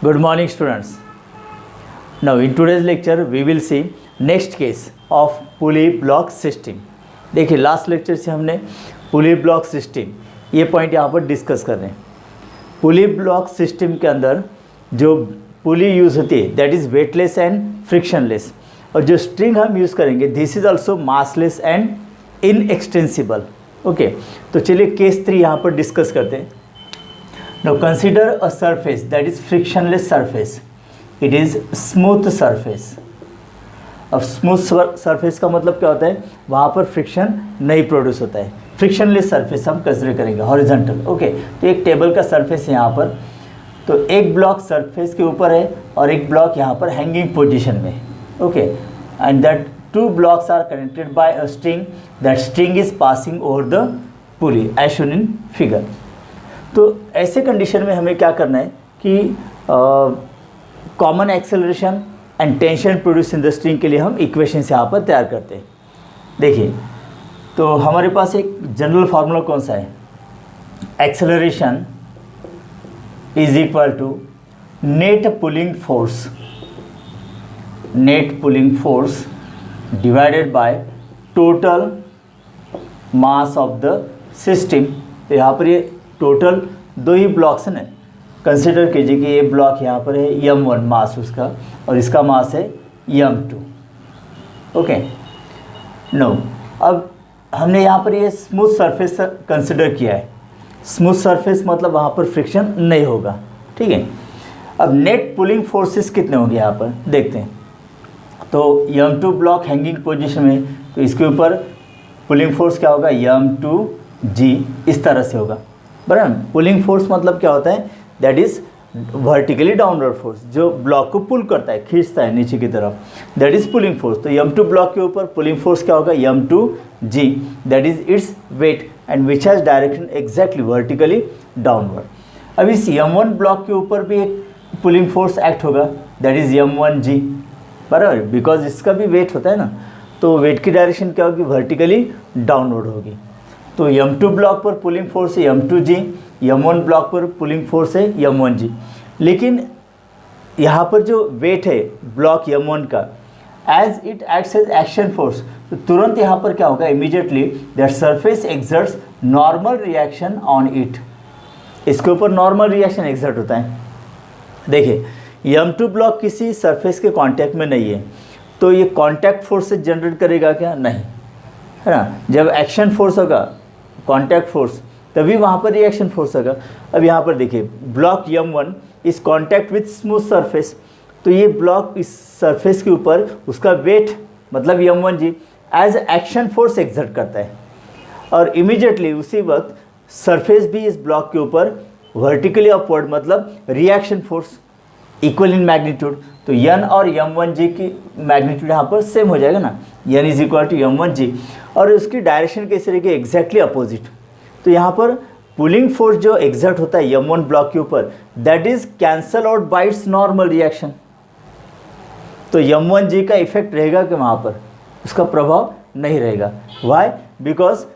Good morning students. Now in today's lecture we will see next case of pulley block system. देखिए last lecture से हमने पुली block system ये point यहाँ पर discuss कर रहे हैं। पुली ब्लॉक सिस्टम के अंदर जो पुली यूज़ होती है that is weightless and frictionless, और जो स्ट्रिंग हम यूज़ करेंगे this is also massless and inextensible. Okay, तो चलिए केस 3 यहाँ पर डिस्कस करते हैं। Now consider a surface that is frictionless surface. It is smooth surface. अब स्मूथ सरफेस का मतलब क्या होता है, वहाँ पर फ्रिक्शन नहीं प्रोड्यूस होता है। फ्रिक्शनलेस सरफेस हम कंसिडर करेंगे हॉरिजॉन्टल। ओके, तो एक टेबल का सरफेस है यहाँ पर, तो एक ब्लॉक सरफेस के ऊपर है और एक ब्लॉक यहाँ पर हैंगिंग पोजीशन में। Okay, and that two blocks are connected by a string, that string is passing over the pulley as shown in figure. तो ऐसे कंडीशन में हमें क्या करना है कि common acceleration and tension produce in the string के लिए हम इक्वेशंस यहाँ पर तैयार करते हैं। देखिए, तो हमारे पास एक जनरल फार्मूला कौन सा है, acceleration is equal to net pulling force divided by total mass of the system. तो यहाँ पर ये टोटल दो ही ब्लॉक्स हैं ना, कंसिडर कीजिए कि ये ब्लॉक यहाँ पर है m1 मास उसका, और इसका मास है m2। ओके, नो, अब हमने यहाँ पर ये स्मूथ सरफेस कंसिडर किया है। स्मूथ सरफेस मतलब वहाँ पर फ्रिक्शन नहीं होगा, ठीक है। अब नेट पुलिंग फोर्सेस कितने होंगे यहाँ पर देखते हैं। तो m2 ब्लॉक हैंगिंग पोजीशन में, तो इसके ऊपर पुलिंग फोर्स क्या होगा, m2g इस तरह से होगा, बराबर। पुलिंग फोर्स मतलब क्या होता है, that is vertically downward force, जो ब्लॉक को पुल करता है, खींचता है नीचे की तरफ, दैट इज़ पुलिंग फोर्स। तो m2 ब्लॉक के ऊपर पुलिंग फोर्स क्या होगा, m2g, that is its weight and which has direction exactly vertically downward. अब इस m1 ब्लॉक के ऊपर भी एक पुलिंग फोर्स एक्ट होगा, दैट इज़ m1g, बराबर, बिकॉज इसका भी वेट होता है ना, तो वेट की डायरेक्शन क्या होगी, वर्टिकली डाउनवर्ड होगी। तो m2 ब्लॉक पर पुलिंग फोर्स है m2g, m1 ब्लॉक पर पुलिंग फोर्स है m1g। लेकिन यहाँ पर जो वेट है ब्लॉक m1 का, as it acts as action force, तो तुरंत यहाँ पर क्या होगा, immediately that surface exerts normal reaction on it, इसके ऊपर नॉर्मल रिएक्शन एक्सर्ट होता है। देखिए, m2 ब्लॉक किसी सरफेस के कांटेक्ट में नहीं है, तो ये कांटेक्ट फोर्स से जनरेट करेगा क्या, नहीं, है ना। जब एक्शन फोर्स होगा, कांटेक्ट फोर्स, तभी वहाँ पर रिएक्शन फोर्स होगा। अब यहाँ पर देखिए, ब्लॉक m1 इस कांटेक्ट विथ स्मूथ सरफेस, तो ये ब्लॉक इस सरफेस के ऊपर उसका वेट मतलब m1g as action force exert करता है, और इमीडिएटली उसी वक्त सरफेस भी इस ब्लॉक के ऊपर वर्टिकली अपवर्ड मतलब reaction force equal in magnitude. तो n और m1g की मैग्नीट्यूड यहाँ पर सेम हो जाएगा ना, n is equal to m1g, और उसकी डायरेक्शन कैसे रहेगी, एग्जैक्टली अपोजिट। तो यहाँ पर पुलिंग फोर्स जो एग्जर्ट होता है m1 ब्लॉक के ऊपर, that is cancel out by it's normal reaction. तो m1g का इफेक्ट रहेगा कि वहाँ पर उसका प्रभाव नहीं रहेगा। Why, because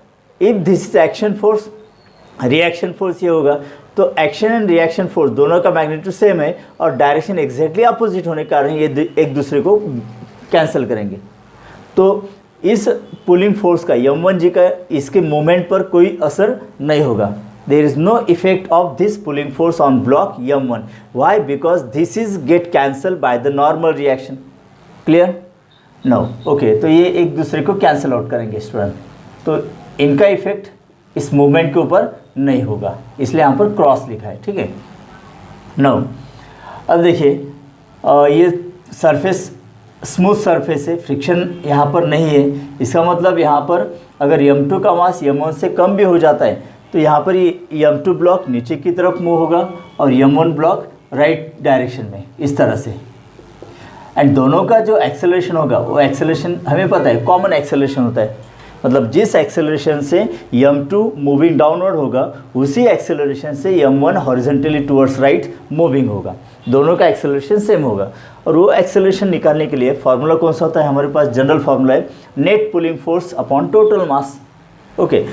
if this is action force, reaction force ये होगा, तो एक्शन एंड रिएक्शन फोर्स दोनों का मैग्नीट्यूड सेम है और डायरेक्शन एग्जैक्टली अपोजिट होने के कारण ये एक दूसरे को कैंसिल करेंगे। तो इस पुलिंग फोर्स का m1g का इसके मोमेंट पर कोई असर नहीं होगा। There is no effect of this pulling force on block m1। Why, because this is get cancel by the normal reaction. Clear, no, okay. तो ये एक दूसरे को कैंसिल आउट करेंगे स्टूडेंट, तो इनका इफेक्ट इस मूवमेंट के ऊपर नहीं होगा, इसलिए यहाँ पर क्रॉस लिखा है, ठीक है। नो, अब देखिए, ये सरफेस स्मूथ सरफेस है, फ्रिक्शन यहाँ पर नहीं है, इसका मतलब यहाँ पर अगर m2 का मास m1 से कम भी हो जाता है, तो यहाँ पर ये m2 ब्लॉक नीचे की तरफ मूव होगा और m1 ब्लॉक राइट डायरेक्शन में, इस तरह से। एंड दोनों का जो एक्सेलरेशन होगा, वो एक्सेलरेशन हमें पता है कॉमन एक्सेलरेशन होता है, मतलब जिस एक्सेलरेशन से m2 मूविंग डाउनवर्ड होगा, उसी एक्सेलरेशन से m1 horizontally towards right moving होगा। दोनों का एक्सेलरेशन सेम होगा, और वो एक्सेलरेशन निकालने के लिए फार्मूला कौन सा होता है, हमारे पास जनरल फार्मूला है net pulling force upon total mass. Okay,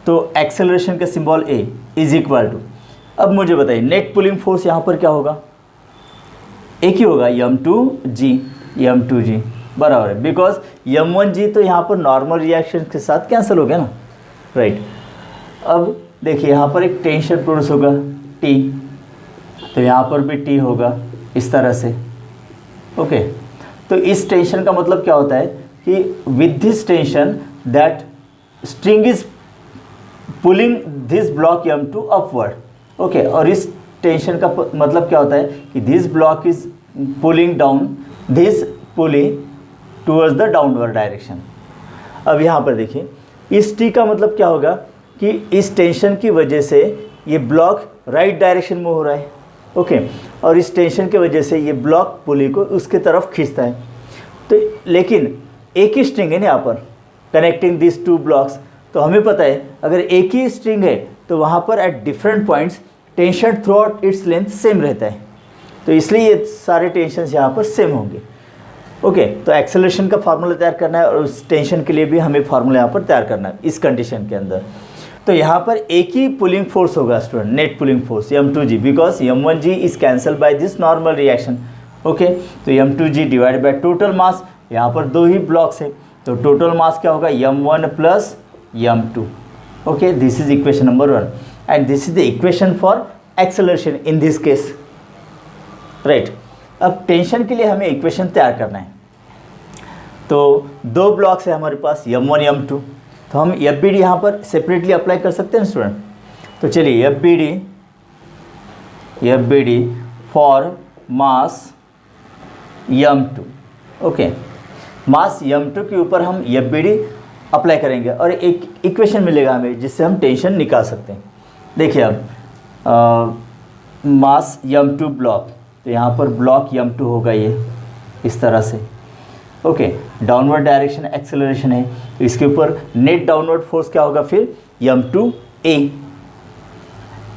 तो एक्सेलरेशन का symbol A is equal to, अब मुझे बताइए नेट पुलिंग फोर्स यहाँ पर क्या होगा, एक ही होगा m2g, m2g बराबर है, बिकॉज m1g तो यहाँ पर नॉर्मल रिएक्शन के साथ कैंसिल हो गया ना, राइट। अब देखिए यहाँ पर एक टेंशन प्रोड्यूस होगा T, तो यहाँ पर भी T होगा इस तरह से, ओके। तो इस टेंशन का मतलब क्या होता है कि with this tension that string is pulling this block m2 upward, okay. और इस टेंशन का मतलब क्या होता है कि this block is pulling down this pulley towards the downward direction. अब यहाँ पर देखिए इस T का मतलब क्या होगा कि इस टेंशन की वजह से ये ब्लॉक राइट डायरेक्शन में हो रहा है, ओके। और इस टेंशन की वजह से ये ब्लॉक पुली को उसके तरफ खींचता है। तो लेकिन एक ही स्ट्रिंग है ना यहाँ पर कनेक्टिंग दिस टू ब्लॉक्स, तो हमें पता है अगर एक ही स्ट्रिंग है तो वहाँ पर at different points tension through out its length same रहता है, तो इसलिए ये सारे टेंशन्स यहाँ पर सेम होंगे, ओके। तो एक्सेलरेशन का फार्मूला तैयार करना है और उस टेंशन के लिए भी हमें फार्मूला यहाँ पर तैयार करना है इस कंडीशन के अंदर। तो यहाँ पर एक ही पुलिंग फोर्स होगा student, net pulling force m2g, because m1g is cancel by this normal reaction, okay. तो m2g डिवाइड बाय टोटल मास, यहाँ पर दो ही ब्लॉक्स है तो टोटल मास क्या होगा m1 plus m2, okay. This is equation number 1 and this is the equation for acceleration in this case, right. अब tension के लिए हमें इक्वेशन तैयार करना है। तो दो ब्लॉक्स है हमारे पास m1 m2, तो हम FBD यहाँ पर सेपरेटली अप्लाई कर सकते हैं स्टूडेंट। तो चलिए FBD for mass m2, okay. Mass m2 के ऊपर हम FBD अप्लाई करेंगे और एक इक्वेशन मिलेगा हमें जिससे हम टेंशन निकाल सकते हैं। देखिए अब मास m2 ब्लॉक, तो यहाँ पर ब्लॉक m2 होगा ये इस तरह से, ओके। डाउनवर्ड डायरेक्शन एक्सेलरेशन है, तो इसके ऊपर नेट डाउनवर्ड फोर्स क्या होगा फिर m2a,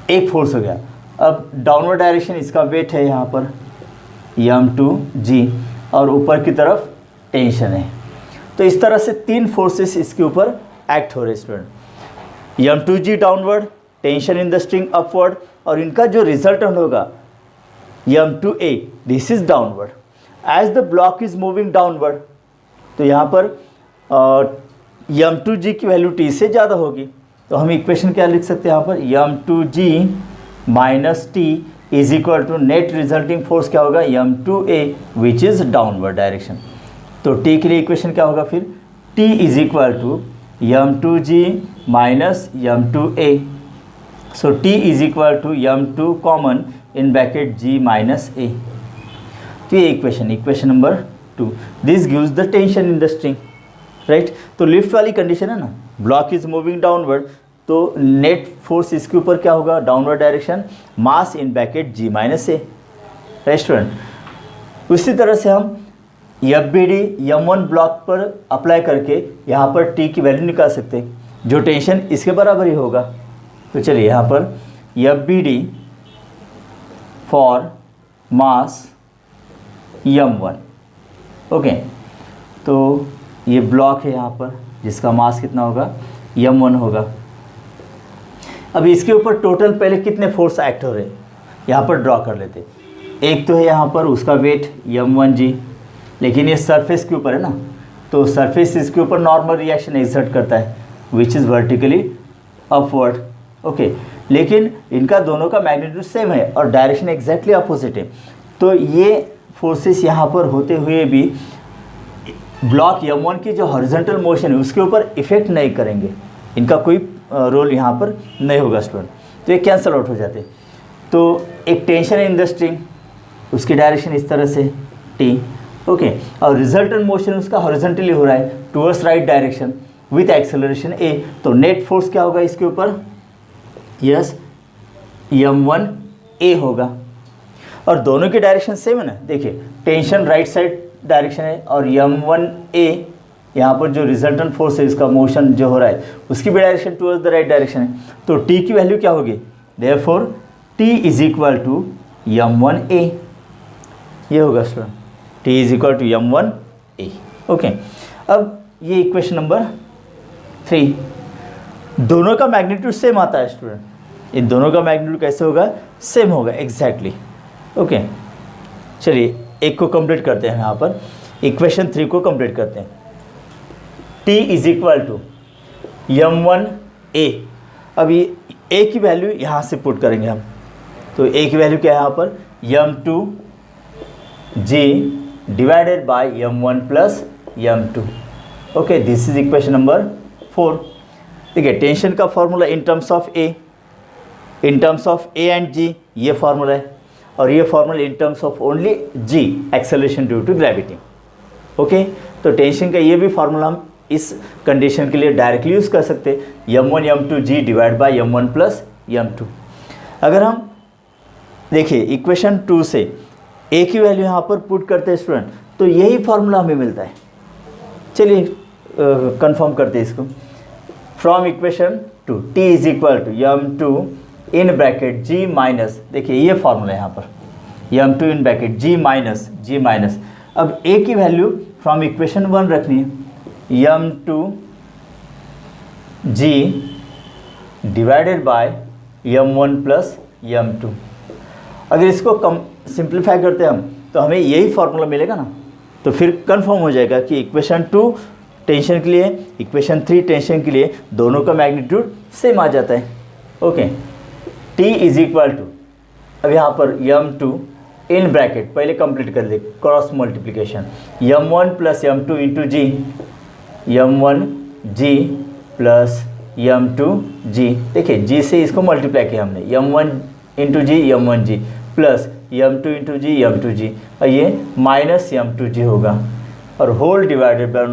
एक फोर्स हो गया। अब डाउनवर्ड डायरेक्शन इसका वेट है यहाँ पर m2g और ऊपर की तरफ टेंशन है, तो इस तरह से तीन फोर्सेस इसके ऊपर एक्ट हो रहे हैं student. m2g downward, tension in the string upward, और इनका जो रिजल्टेंट होगा m2a, this is downward. As the block is moving downward, तो यहाँ पर m2g की वैल्यू t से ज़्यादा होगी, तो हम इक्वेशन क्या लिख सकते हैं यहाँ पर m2g minus t is equal to net resulting force क्या होगा m2a which is downward direction. तो t के लिए इक्वेशन क्या होगा फिर t is equal to m2g minus m2a, so t is equal to m2 common in bracket g minus a। तो ये equation number 2, this gives the tension in the string, right. तो lift वाली condition है ना, block is moving downward, तो net force इसके ऊपर क्या होगा downward direction, mass in bracket g minus a, right student. उसी तरह से हम FBD m1 ब्लॉक पर अप्लाई करके यहाँ पर t की वैल्यू निकाल सकते हैं, जो टेंशन इसके बराबर ही होगा। तो चलिए यहाँ पर FBD for mass m1, okay. तो ये ब्लॉक है यहाँ पर जिसका मास कितना होगा m1 होगा। अब इसके ऊपर टोटल पहले कितने फोर्स एक्ट हो रहे हैं यहाँ पर ड्रॉ कर लेते। एक तो है यहाँ पर उसका वेट m1g, लेकिन ये सरफेस के ऊपर है ना, तो सरफेस इसके ऊपर नॉर्मल रिएक्शन एक्सर्ट करता है which is vertically upward, okay. लेकिन इनका दोनों का मैग्नीट्यूड सेम है और डायरेक्शन एग्जैक्टली अपोजिट है, तो ये फोर्सेस यहाँ पर होते हुए भी ब्लॉक m1 की जो हॉरिजॉन्टल मोशन है उसके ऊपर इफेक्ट नहीं करेंगे, इनका कोई रोल यहाँ पर नहीं होगा स्टूडेंट, तो ये कैंसल आउट हो जाते। तो एक टेंशन है इन द स्ट्रिंग, उसकी डायरेक्शन इस तरह से t, ओके। और रिजल्टेंट मोशन उसका हॉरिजॉन्टली हो रहा है towards right direction with acceleration a, तो नेट फोर्स क्या होगा इसके ऊपर, यस m1a होगा। और दोनों की डायरेक्शन सेम है ना, देखिए टेंशन राइट साइड डायरेक्शन है और m1a यहाँ पर जो रिजल्टेंट फोर्स है इसका मोशन जो हो रहा है उसकी भी direction towards the right direction है, तो t की वैल्यू क्या होगी, therefore t is equal to m1a, ये होगा student, t is equal to m1a, okay. अब ये इक्वेशन नंबर 3, दोनों का मैग्नीट्यूड सेम आता है स्टूडेंट, इन दोनों का मैग्नीट्यूड कैसे होगा, सेम होगा एग्जैक्टली, ओके। चलिए एक को कंप्लीट करते हैं यहाँ पर, इक्वेशन 3 को कंप्लीट करते हैं। t is equal to m1a, अब ये a की वैल्यू यहाँ से पुट करेंगे हम, तो a की वैल्यू क्या है यहाँ पर m2g divided by m1 plus m2। Okay, this is equation number 4। देखिए टेंशन का formula in terms of a, in terms of a and g ये फार्मूला है, और ये formula in terms of only g acceleration due to gravity. Okay, तो tension का ये भी फार्मूला हम इस कंडीशन के लिए डायरेक्टली यूज़ कर सकते हैं, m1 m2g divide by m1 plus m2। अगर हम देखिए इक्वेशन 2 से a की वैल्यू यहाँ पर पुट करते हैं स्टूडेंट, तो यही फार्मूला हमें मिलता है। चलिए कंफर्म करते हैं इसको। From equation 2 t is equal to m2 in bracket g minus, देखिए ये फार्मूला है यहाँ पर m2 in bracket g minus. अब a की वैल्यू फ्रॉम इक्वेशन 1 रखनी है, m2g divided by m1 plus m2। अगर इसको कम सिंप्लीफाई करते हैं हम, तो हमें यही फार्मूला मिलेगा ना, तो फिर कंफर्म हो जाएगा कि इक्वेशन 2 टेंशन के लिए, इक्वेशन 3 टेंशन के लिए, दोनों का मैग्नीट्यूड सेम आ जाता है। Okay, t is equal to, अब यहाँ पर m2 इन ब्रैकेट पहले कंप्लीट कर दे, cross multiplication m1 plus m2 into g, m1g plus m2g। देखिए g से इसको मल्टीप्लाई किया हमने, m1 into g m1g plus m2 into g m2g, और ये माइनस m2g होगा, और whole divided by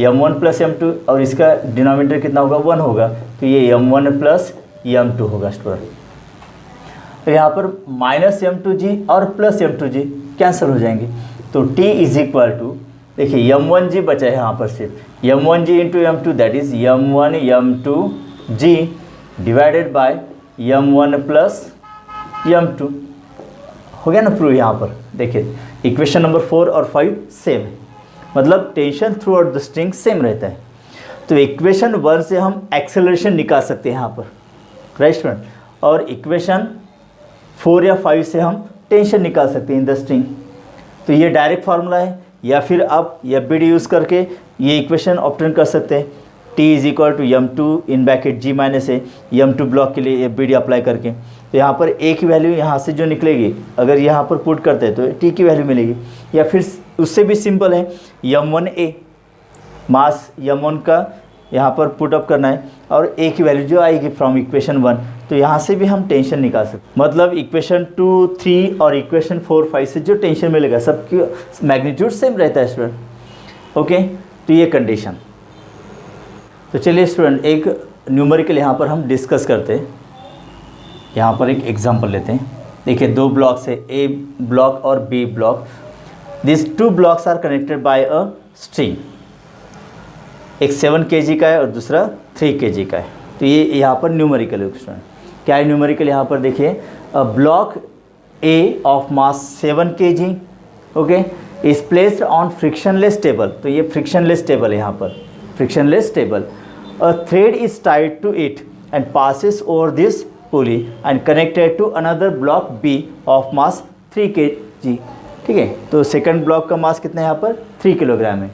m1 plus m2, और इसका डिनोमिनेटर कितना होगा 1 होगा, तो ये m1 प्लस m2 होगा स्टूडेंट। तो यहाँ पर माइनस m2g और प्लस m2g कैंसिल हो जाएंगे, तो t इज इक्वल टू, देखिए m1g बचा है यहाँ पर सिर्फ, m1g into m2 that is m1 m2g divided by m1 plus m2। हो गया ना प्रूव। यहाँ पर देखिए इक्वेशन नंबर 4 और 5 सेम है, मतलब tension through out the string same रहता है। तो इक्वेशन 1 से हम एक्सेलरेशन निकाल सकते हैं यहाँ पर, राइट स्टूडेंट, और इक्वेशन 4 या 5 से हम टेंशन निकाल सकते हैं इन द स्ट्रिंग। तो ये डायरेक्ट फार्मूला है, या फिर आप FBD यूज़ करके ये इक्वेशन ऑब्टेन कर सकते हैं। t is equal to m2 in bracket g minus a, m2 block के लिए FBD अप्लाई करके, तो यहाँ पर a की वैल्यू यहाँ से जो निकलेगी, अगर यहाँ पर पुट करते हैं तो t की वैल्यू मिलेगी, या फिर उससे भी सिंपल है m1a, मास m1 का यहाँ पर पुट अप करना है, और a की वैल्यू जो आएगी फ्रॉम इक्वेशन 1, तो यहाँ से भी हम टेंशन निकाल सकते। मतलब इक्वेशन 2, 3 और इक्वेशन 4, 5 से जो टेंशन मिलेगा सबकी मैग्नीट्यूड सेम रहता है स्टूडेंट। ओके, तो ये कंडीशन। तो चलिए स्टूडेंट एक न्यूमेरिकल यहाँ पर हम डिस्कस करते हैं। यहाँ पर एक एग्जांपल लेते हैं। देखिए 2 ब्लॉक्स है, ए ब्लॉक और B block. This 2 blocks are connected by a string. एक 7 kg का है और दूसरा 3 kg का है। तो ये यहाँ पर न्यूमेरिकल है स्टूडेंट। क्या है न्यूमेरिकल? यहाँ पर देखिए block A of mass 7 kg okay is placed on frictionless table. तो ये फ्रिक्शनलेस टेबल है यहाँ पर, frictionless table. A thread is tied to it and passes over this pulley and connected to another block B of mass 3 kg। ठीक है, तो second block का मास कितना है यहाँ पर 3 किलोग्राम है।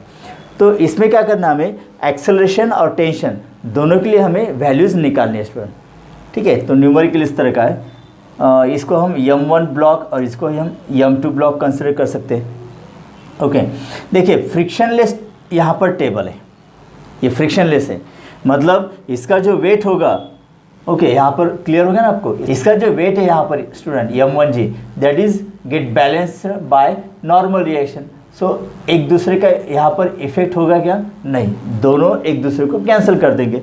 तो इसमें क्या करना है हमें, एक्सेलरेशन और टेंशन दोनों के लिए हमें वैल्यूज़ निकालनी है स्टूडेंट। ठीक है, तो न्यूमेरिकल इस तरह का है। इसको हम m1 ब्लॉक और इसको हम m2 ब्लॉक कंसिडर कर सकते हैं। ओके, देखिए फ्रिक्शनलेस यहाँ पर टेबल है, ये फ्रिक्शनलेस है, मतलब इसका जो वेट होगा ओके यहाँ पर क्लियर हो गया ना आपको। इसका जो वेट है यहाँ पर student m1g that is get balanced by normal reaction. So एक दूसरे का यहाँ पर इफेक्ट होगा क्या? नहीं, दोनों एक दूसरे को कैंसिल कर देंगे।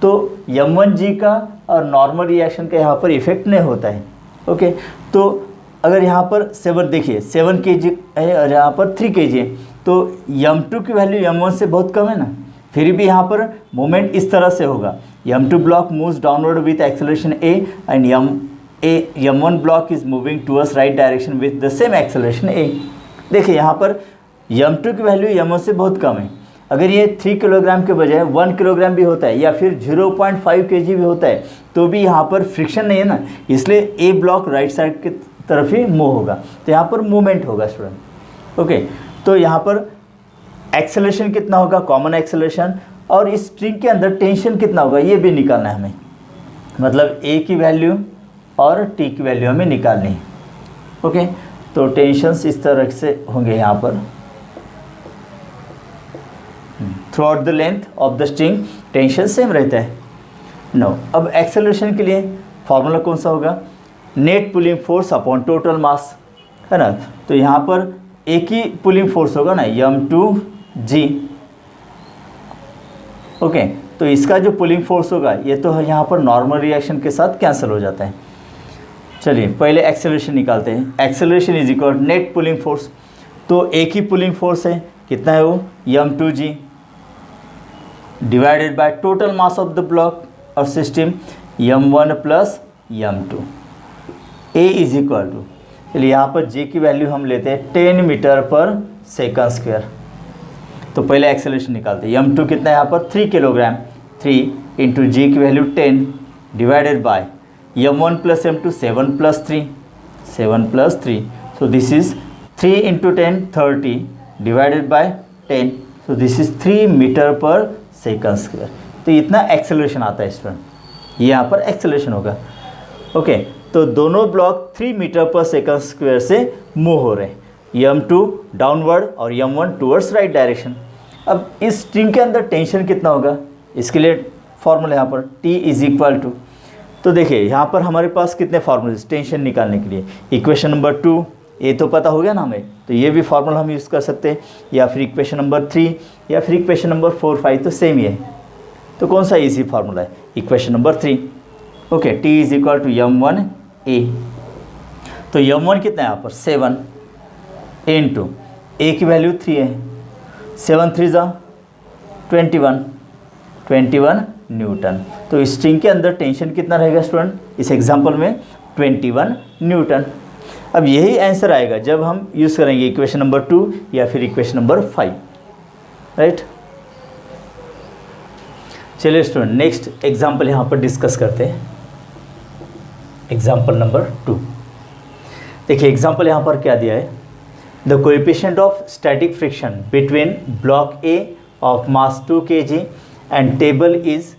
तो m1g का और नॉर्मल रिएक्शन का यहाँ पर इफेक्ट नहीं होता है। ओके, तो अगर यहाँ पर 7 देखिए 7 kg है और यहाँ पर 3 kg है, तो m2 की वैल्यू m1 से बहुत कम है ना, फिर भी यहाँ पर मोमेंट इस तरह से होगा। m2 block moves downward with acceleration a and m1 block is moving towards right direction with the same acceleration a। देखिए यहाँ पर m2 की वैल्यू m1 से बहुत कम है। अगर ये 3 किलोग्राम के बजाय 1 किलोग्राम भी होता है या फिर 0.5 kg भी होता है, तो भी यहाँ पर फ्रिक्शन नहीं है ना, इसलिए ए ब्लॉक राइट साइड की तरफ ही मूव होगा, तो यहाँ पर मूवमेंट होगा स्टूडेंट। ओके, तो यहाँ पर एक्सेलरेशन कितना होगा, कॉमन एक्सेलरेशन, और इस स्ट्रिंग के अंदर टेंशन कितना होगा ये भी निकालना है हमें, मतलब ए की वैल्यू और टी की वैल्यू हमें निकालनी है। ओके, तो टेंशन्स इस तरह से होंगे यहाँ पर through out the length of the string, tension same रहता है। नो, अब एक्सेलरेशन के लिए फॉर्मूला कौन सा होगा, net pulling force upon total मास, है ना। तो यहाँ पर एक ही पुलिंग फोर्स होगा ना, m2g। ओके, तो इसका जो पुलिंग फोर्स होगा ये तो यहाँ पर नॉर्मल रिएक्शन के साथ कैंसिल हो जाता है। चलिए पहले एक्सेलरेशन निकालते हैं। Acceleration is equal net pulling force, तो एक ही पुलिंग फोर्स है, कितना है वो, m2g divided by total mass of the block और system m1 plus m2। A is equal to, चलिए यहाँ पर g की वैल्यू हम लेते हैं 10 मीटर पर सेकंड स्क्वायर। तो पहले एक्सेलरेशन निकालते हैं। m2 कितना है यहाँ पर 3 किलोग्राम, 3 इंटू जी की value 10 divided by m1 plus m2 7 plus 3, 7 plus 3, so this is 3 into 10 30 divided by 10, so this is 3 metre per second square. तो इतना एक्सेलरेशन आता है स्टूडेंट, ये यहाँ पर एक्सेलरेशन होगा। ओके, तो दोनों block 3 metre per second square से मूव हो रहे हैं, m2 डाउनवर्ड और m1 टूवर्ड्स राइट डायरेक्शन। अब इस स्ट्रिंग के अंदर टेंशन कितना होगा, इसके लिए फॉर्मूला यहाँ पर T इज इक्वल टू, तो देखिए यहाँ पर हमारे पास कितने फार्मूले टेंशन निकालने के लिए। इक्वेशन नंबर 2 ये तो पता हो गया ना हमें, तो ये भी फार्मूला हम यूज़ कर सकते हैं, या फिर इक्वेशन नंबर 3 या फिर इक्वेशन नंबर 4 5 तो सेम ही है। तो कौन सा इजी फार्मूला है, equation number 3। Okay, T is equal to m1a, तो m1 कितना है यहाँ पर 7 इंटू ए की वैल्यू 3 है, 7 3 जा 21 न्यूटन। तो स्ट्रिंग के अंदर टेंशन कितना रहेगा स्टूडेंट, इस एग्जांपल में 21 न्यूटन। अब यही आंसर आएगा जब हम यूज़ करेंगे इक्वेशन नंबर 2 या फिर इक्वेशन नंबर 5, राइट। चलिए स्टूडेंट नेक्स्ट एग्जांपल यहाँ पर डिस्कस करते हैं। एग्जांपल नंबर 2, देखिए एग्जांपल यहाँ पर क्या दिया है, the coefficient of static friction between block A of mass 2 kg and table is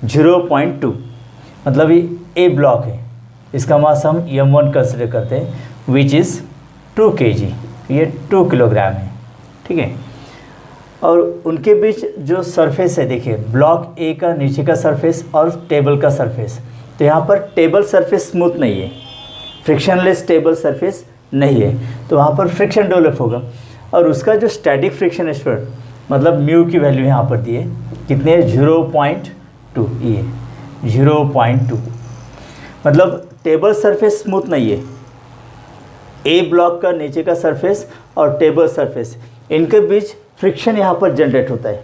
0.2, मतलब ये ए ब्लॉक है, इसका मास हम m1 कंसिडर करते हैं विच इज़ 2 kg, ये 2 किलोग्राम है, ठीक है। और उनके बीच जो सरफेस है, देखिए ब्लॉक ए का नीचे का सरफेस और टेबल का सरफेस, तो यहाँ पर टेबल सरफेस स्मूथ नहीं है, फ्रिक्शनलेस टेबल सरफेस नहीं है, तो वहाँ पर फ्रिक्शन डेवलप होगा। और उसका जो स्टैटिक फ्रिक्शन है स्टूडेंट, मतलब म्यू की वैल्यू यहाँ पर दी है, कितने 0.2, ये 0.2, मतलब टेबल सरफेस स्मूथ नहीं है, ए ब्लॉक का नीचे का सरफेस और टेबल सरफेस इनके बीच फ्रिक्शन यहाँ पर जनरेट होता है।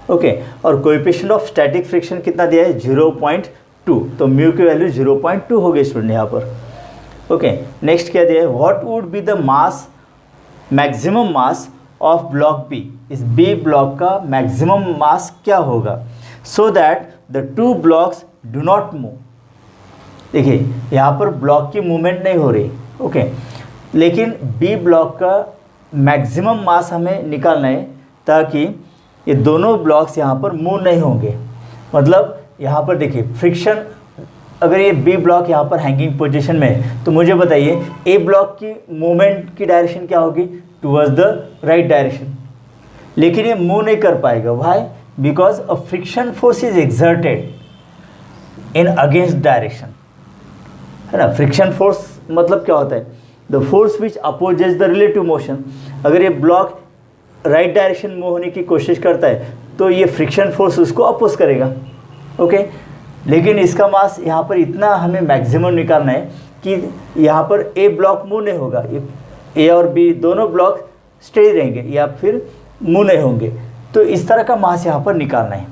ओके, और कोएफिशिएंट ऑफ स्टैटिक फ्रिक्शन कितना दिया है 0.2, तो म्यू की वैल्यू 0.2 हो गई स्टूडेंट यहाँ पर। ओके, नेक्स्ट क्या दिया है, what would be the mass, maximum mass of block B, इस बी ब्लॉक का मैक्सिमम मास क्या होगा, so that the 2 blocks do not move. देखिए यहाँ पर ब्लॉक की मूवमेंट नहीं हो रही, ओके, लेकिन बी ब्लॉक का मैक्सिमम मास हमें निकालना है ताकि ये दोनों ब्लॉक्स यहाँ पर मूव नहीं होंगे। मतलब यहाँ पर देखिए फ्रिक्शन, अगर ये बी ब्लॉक यहाँ पर हैंगिंग पोजीशन में है तो मुझे बताइए ए ब्लॉक की मूवमेंट की डायरेक्शन क्या होगी, टुवर्ड्स द राइट डायरेक्शन, लेकिन ये मूव नहीं कर पाएगा। Why, because a friction force is exerted in against direction, है ना। फ्रिक्शन फोर्स मतलब क्या होता है, the force which opposes the relative motion. अगर ये ब्लॉक राइट डायरेक्शन मूव होने की कोशिश करता है तो ये फ्रिक्शन फोर्स उसको अपोज करेगा, ओके। लेकिन इसका मास यहाँ पर इतना हमें मैक्सिमम निकालना है कि यहाँ पर ए ब्लॉक मूव नहीं होगा, ए और बी दोनों ब्लॉक स्टे रहेंगे या फिर मूव नहीं होंगे, तो इस तरह का मास यहाँ पर निकालना है,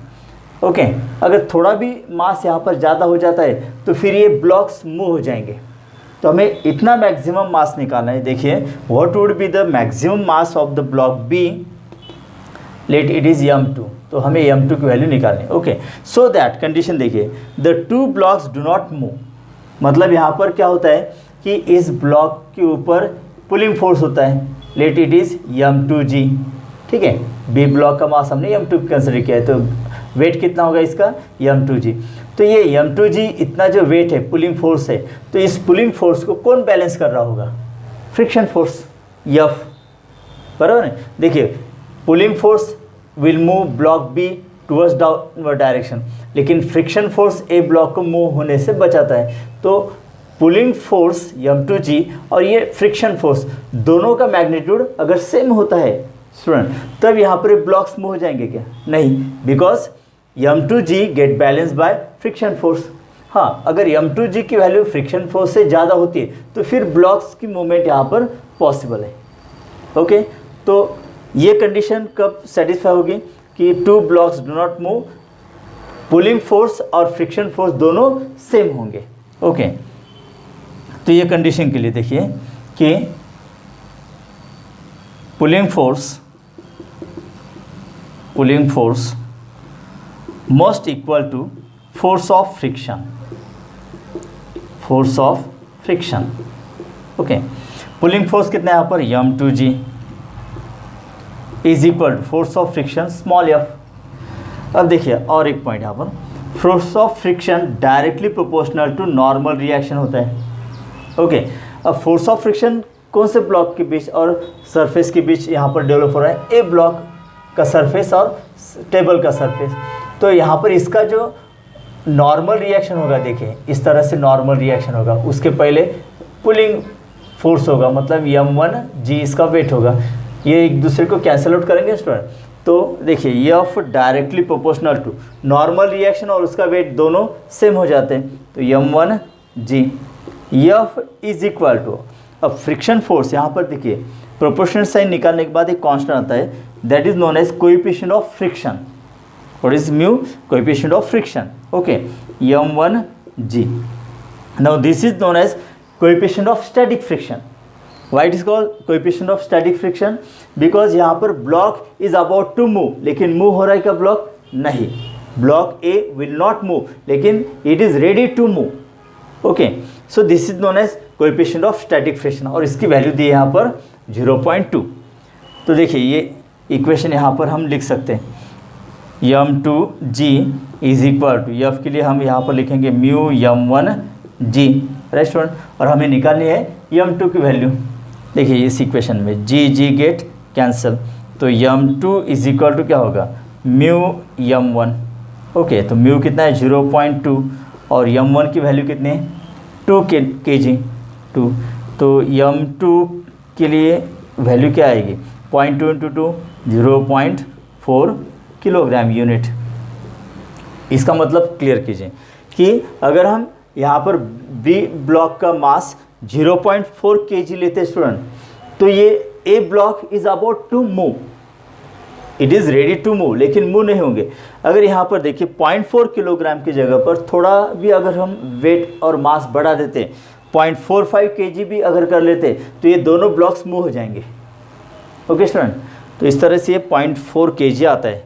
ओके। अगर थोड़ा भी मास यहाँ पर ज़्यादा हो जाता है तो फिर ये ब्लॉक्स मूव हो जाएंगे, तो हमें इतना मैक्सिमम मास निकालना है। देखिए what would be the maximum mass of the block B, let it is m2, तो हमें m2 की वैल्यू निकालनी है, ओके। सो दैट कंडीशन देखिए, the 2 blocks do not move, मतलब यहाँ पर क्या होता है, कि इस ब्लॉक के ऊपर पुलिंग फोर्स होता है, लेट इट इज़ m2g, ठीक है। बी ब्लॉक का मास हमने m2 कंसिडर किया है, तो वेट कितना होगा इसका m2g। तो ये m2g इतना जो वेट है, पुलिंग फोर्स है, तो इस पुलिंग फोर्स को कौन बैलेंस कर रहा होगा? फ्रिक्शन फोर्स F, बराबर है। देखिए pulling force will move block be towards downward direction, लेकिन फ्रिक्शन फोर्स ए ब्लॉक को मूव होने से बचाता है। तो पुलिंग फोर्स m2g और ये फ्रिक्शन फोर्स दोनों का मैग्नीट्यूड अगर सेम होता है स्टूडेंट, तब यहाँ पर ब्लॉक्स मूव हो जाएंगे क्या? नहीं, because m2g get balance by friction force. हाँ, अगर m2g की वैल्यू फ्रिक्शन फोर्स से ज़्यादा होती है तो फिर ब्लॉक्स की मूवमेंट यहाँ पर पॉसिबल है। ओके, तो ये कंडीशन कब सेटिस्फाई होगी कि two blocks do not move, pulling force और फ्रिक्शन फोर्स दोनों सेम होंगे। ओके, तो ये कंडीशन के लिए देखिए कि pulling force must equal to force of friction. Okay, pulling force कितना है यहाँ पर? m2g is equal to force of friction small f। अब देखिए और एक पॉइंट यहाँ पर, force of friction directly proportional to normal reaction होता है। ओके, अब फोर्स ऑफ फ्रिक्शन कौन से ब्लॉक के बीच और सरफेस के बीच यहाँ पर डेवलप हो रहा है? ए ब्लॉक का सरफेस और टेबल का सरफेस। तो यहाँ पर इसका जो नॉर्मल रिएक्शन होगा, देखिए इस तरह से नॉर्मल रिएक्शन होगा, उसके पहले पुलिंग फोर्स होगा, मतलब m1g इसका वेट होगा, ये एक दूसरे को कैंसिल आउट करेंगे स्टूडेंट। तो देखिए F directly proportional to normal reaction और उसका वेट दोनों सेम हो जाते हैं, तो m1g F is equal to, अब फ्रिक्शन फोर्स यहाँ पर देखिए प्रोपोर्शनल साइन निकालने के बाद एक कांस्टेंट आता है, that is known as coefficient of friction. What is mu? Coefficient of friction. Okay, m1g। Now this is known as coefficient of static friction. Why it is called coefficient of static friction? Because यहाँ पर block is about to move, लेकिन move हो रहा है क्या block? नहीं, block A will not move, लेकिन it is ready to move. Okay, so this is known as coefficient of static friction और इसकी वैल्यू दी है यहाँ पर 0.2। तो देखिए ये इक्वेशन यहाँ पर हम लिख सकते हैं, m2g is equal to, F के लिए हम यहाँ पर लिखेंगे म्यू m1g, राइट स्टूडेंट, और हमें निकालनी है m2 की वैल्यू। देखिए इस इक्वेशन में जी गेट कैंसिल, तो m2 इज इक्वल टू क्या होगा? Mu m1। ओके, तो म्यू कितना है? 0.2 और m1 की वैल्यू कितनी है? 2 kg 2। तो m2 के लिए वैल्यू क्या आएगी? 0.2 इंटू 2 0.4 किलोग्राम यूनिट। इसका मतलब क्लियर कीजिए कि अगर हम यहाँ पर बी ब्लॉक का मास 0.4 kg लेते हैं स्टूडेंट, तो ये A block is about to move, it is ready to move, लेकिन मूव नहीं होंगे। अगर यहाँ पर देखिए 0.4 किलोग्राम की जगह पर थोड़ा भी अगर हम वेट और मास बढ़ा देते, 0.45 kg भी अगर कर लेते, तो ये दोनों ब्लॉक्स मूव हो जाएंगे। ओके स्टूडेंट, तो इस तरह से ये 0.4 kg आता है,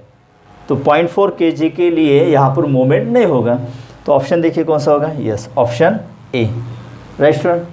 तो 0.4 kg के लिए यहाँ पर मूवमेंट नहीं होगा। तो ऑप्शन देखिए कौन सा होगा? Yes, option A, right student.